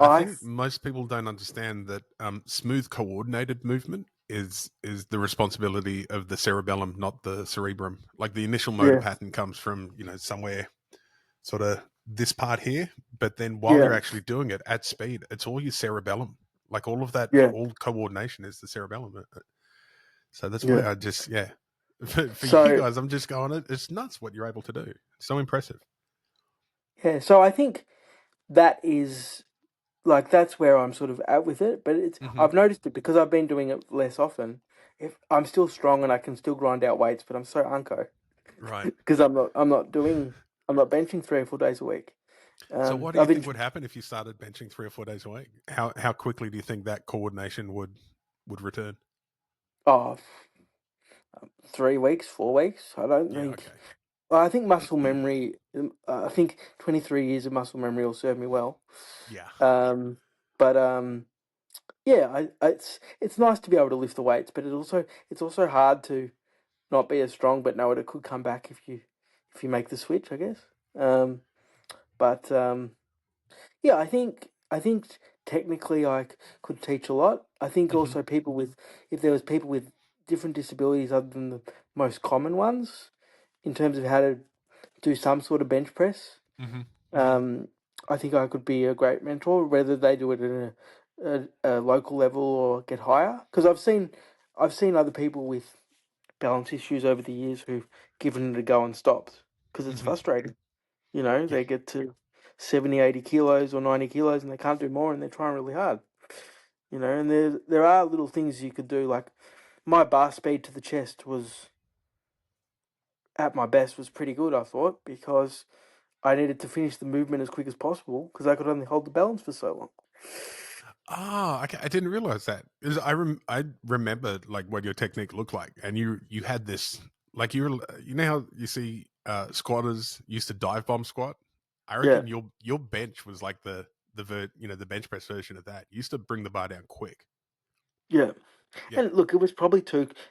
I I think most people don't understand that smooth coordinated movement is the responsibility of the cerebellum, not the cerebrum. Like the initial motor yeah, pattern comes from, somewhere sort of this part here, but then while yeah, you're actually doing it at speed, it's all your cerebellum. Like all of that, yeah, all coordination is the cerebellum. So that's why yeah. I just, yeah. For you So guys, I'm just going, it's nuts what you're able to do. So impressive. yeah, so I think that is like that's where I'm sort of at with it. But it's Hmm. I've noticed it because I've been doing it less often. If I'm still strong and I can still grind out weights, but I'm so unco Right. because I'm not benching 3 or 4 days a week. So what do you I've been think would happen if you started benching 3 or 4 days a week? How quickly do you think that coordination would return? oh 3 weeks, 4 weeks. I don't Yeah, think. okay. Well, I think muscle memory. I think 23 years of muscle memory will serve me well. Yeah. Um, but yeah, it's nice to be able to lift the weights, but it's also hard to not be as strong, but know it could come back if you make the switch, I guess. Um, but yeah, I think technically could teach a lot. I think Hmm. also people with if there was people with different disabilities other than the most common ones in terms of how to do some sort of bench press. Hmm. Um, I think I could be a great mentor, whether they do it at a local level or get higher. Because I've seen other people with balance issues over the years who've given it a go and stopped because it's Hmm. frustrating. You know, Yeah. they get to 70, 80 kilos or 90 kilos and they can't do more and they're trying really hard. You know, and there are little things you could do. Like my bar speed to the chest was at my best was pretty good, I thought, because I needed to finish the movement as quick as possible because I could only hold the balance for so long. Ah, okay. I didn't realize that. 'Cause I remembered like what your technique looked like, and you had this like you know how you see squatters used to dive bomb squat. I Yeah, reckon your bench was like the bench press version of that. You used to bring the bar down quick. yeah. Yeah. And look, it was probably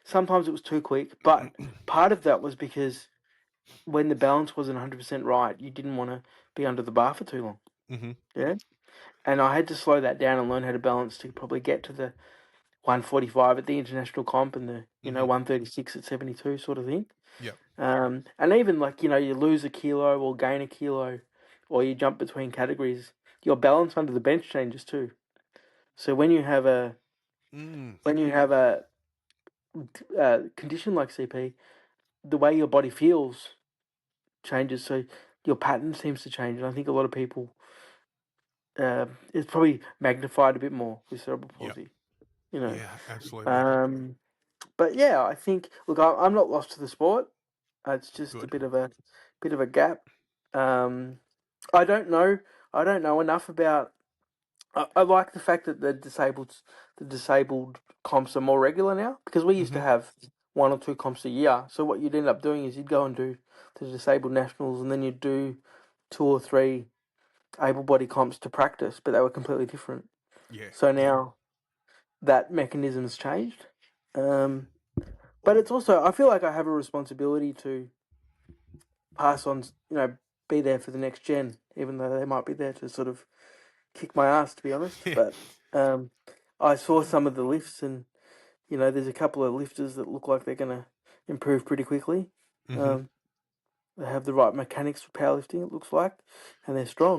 sometimes it was too quick, but part of that was because when the balance wasn't 100% right, you didn't want to be under the bar for too long. Hmm. Yeah. And I had to slow that down and learn how to balance to probably get to the 145 at the international comp and the, Hmm. 136 at 72 sort of thing. Yeah. And even like, you lose a kilo or gain a kilo or you jump between categories, your balance under the bench changes too. So Mm. when you have a condition like CP, the way your body feels changes. So your pattern seems to change. And I think a lot of people, it's probably magnified a bit more with cerebral Yeah. palsy, you know. Yeah. Absolutely. Um, but yeah, I think, look, I'm not lost to the sport. It's just a Good. bit of a gap. Um, I don't know. I don't know enough about. I like the fact that the disabled comps are more regular now because we used to Hmm. have 1 or 2 comps a year. So what you'd end up doing is you'd go and do the disabled nationals, and then you'd do 2 or 3 able-bodied comps to practice, but they were completely different. Yeah. So Yeah. now that mechanism has changed. Um, but it's also I feel like I have a responsibility to pass on, be there for the next gen, even though they might be there to sort of kick my ass, to be honest. Yeah. But um, I saw some of the lifts, and there's a couple of lifters that look like they're going to improve pretty quickly. Hmm. Um, they have the right mechanics for powerlifting, it looks like, and they're strong.